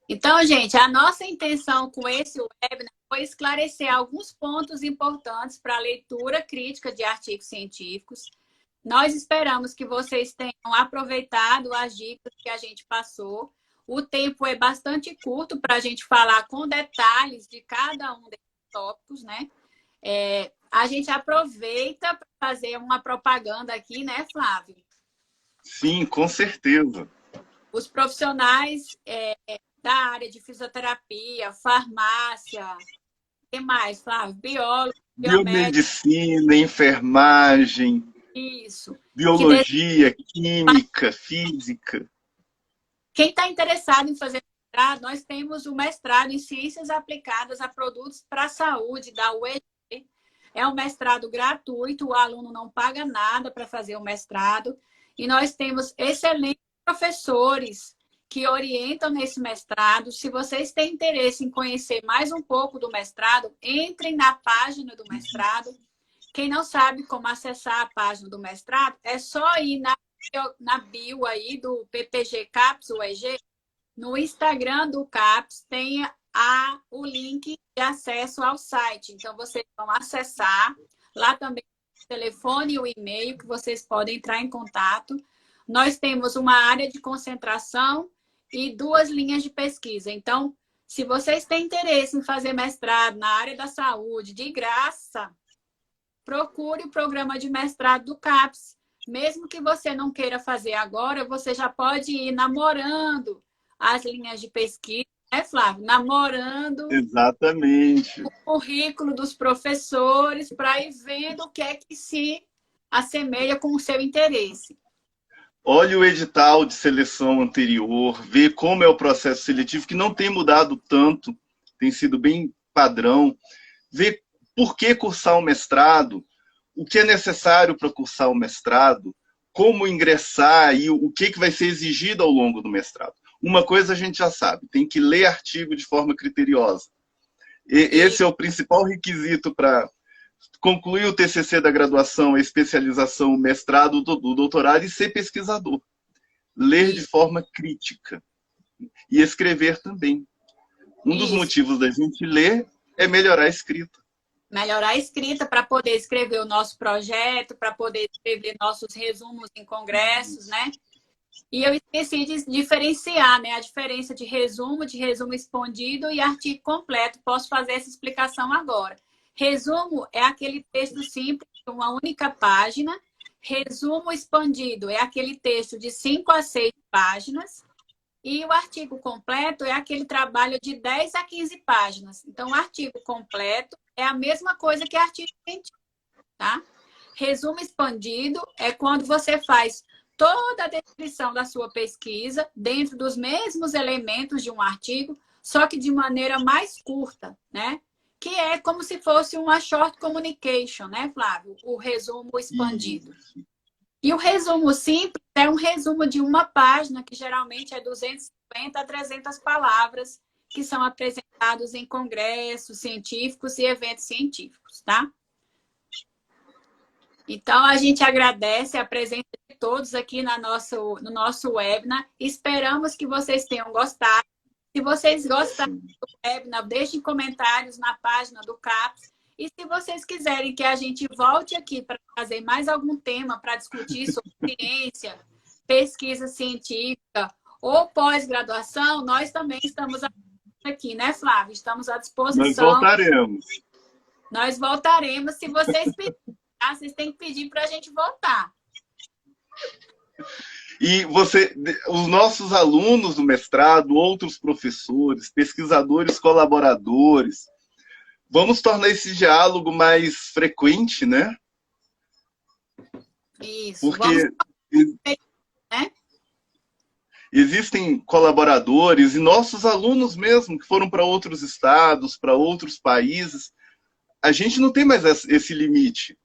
Então, gente, a nossa intenção com esse webinar foi esclarecer alguns pontos importantes para a leitura crítica de artigos científicos. Nós esperamos que vocês tenham aproveitado as dicas que a gente passou. O tempo é bastante curto para a gente falar com detalhes de cada um desses tópicos, né? A gente aproveita para fazer uma propaganda aqui, né, Flávio? Sim, com certeza. Os profissionais da área de fisioterapia, farmácia, o que mais, Flávio? Biólogo, biomedicina, enfermagem, isso, biologia, química, física. Quem está interessado em fazer mestrado, nós temos o mestrado em Ciências Aplicadas a Produtos para a Saúde, da UEG. É um mestrado gratuito, o aluno não paga nada para fazer o mestrado. E nós temos excelentes professores que orientam nesse mestrado. Se vocês têm interesse em conhecer mais um pouco do mestrado, entrem na página do mestrado. Quem não sabe como acessar a página do mestrado, é só ir na bio aí do PPG CAPES UEG. No Instagram do CAPES tem o link de acesso ao site. Então, vocês vão acessar. Lá também o telefone e o e-mail que vocês podem entrar em contato. Nós temos uma área de concentração e 2 linhas de pesquisa. Então, se vocês têm interesse em fazer mestrado na área da saúde, de graça, procure o programa de mestrado do CAPES. Mesmo que você não queira fazer agora, você já pode ir namorando as linhas de pesquisa, né, Flávio? Namorando Exatamente. o currículo dos professores para ir vendo o que é que se assemelha com o seu interesse. Olhe o edital de seleção anterior, vê como é o processo seletivo, que não tem mudado tanto, tem sido bem padrão. Vê por que cursar um mestrado, o que é necessário para cursar o mestrado, como ingressar e o que vai ser exigido ao longo do mestrado. Uma coisa a gente já sabe, tem que ler artigo de forma criteriosa. Esse é o principal requisito para concluir o TCC da graduação, a especialização, o mestrado, o doutorado e ser pesquisador. Ler de forma crítica. E escrever também. Um dos motivos da gente ler é melhorar a escrita. Melhorar a escrita para poder escrever o nosso projeto, para poder escrever nossos resumos em congressos, né? E eu esqueci de diferenciar, né? A diferença de resumo expandido e artigo completo. Posso fazer essa explicação agora. Resumo é aquele texto simples de uma única página. Resumo expandido é aquele texto de 5 a 6 páginas. E o artigo completo é aquele trabalho de 10 a 15 páginas. Então, o artigo completo é a mesma coisa que artigo científico, tá? Resumo expandido é quando você faz toda a descrição da sua pesquisa dentro dos mesmos elementos de um artigo, só que de maneira mais curta, né? Que é como se fosse uma short communication, né, Flávio? O resumo expandido. E o resumo simples é um resumo de uma página, que geralmente é 250 a 300 palavras, que são apresentados em congressos científicos e eventos científicos, tá? Então, a gente agradece a presença de todos aqui no nosso webinar. Esperamos que vocês tenham gostado. Se vocês gostaram do webinar, deixem comentários na página do CAPES. E se vocês quiserem que a gente volte aqui para fazer mais algum tema para discutir sobre ciência, pesquisa científica ou pós-graduação, nós também estamos aqui, né, Flávio? Estamos à disposição. Nós voltaremos. Nós voltaremos. Se vocês pedirem, tá? Vocês têm que pedir para a gente voltar. E os nossos alunos do mestrado, outros professores, pesquisadores, colaboradores, vamos tornar esse diálogo mais frequente, né? Isso. Porque existem colaboradores e nossos alunos mesmo, que foram para outros estados, para outros países. A gente não tem mais esse limite.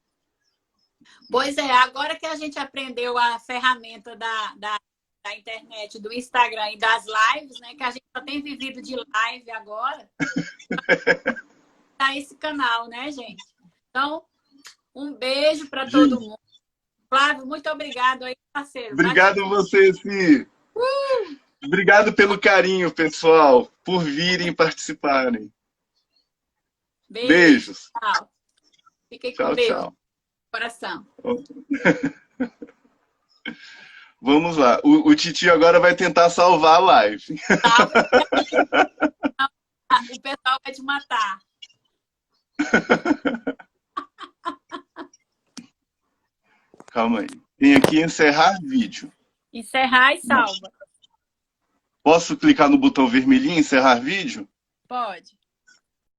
Pois é, agora que a gente aprendeu a ferramenta da internet, do Instagram e das lives, né? Que a gente só tem vivido de live agora. Tá esse canal, né, gente? Então, um beijo para todo mundo. Flávio, muito obrigado aí, parceiro. Obrigado a você, Si. Obrigado pelo carinho, pessoal, por virem e participarem. Beijos. Tchau. Fiquem com Deus. Tchau. Coração. Vamos lá. O Titio agora vai tentar salvar a live. O pessoal vai te matar. Calma aí. Tem aqui encerrar vídeo. Encerrar e salva. Posso clicar no botão vermelhinho encerrar vídeo? Pode.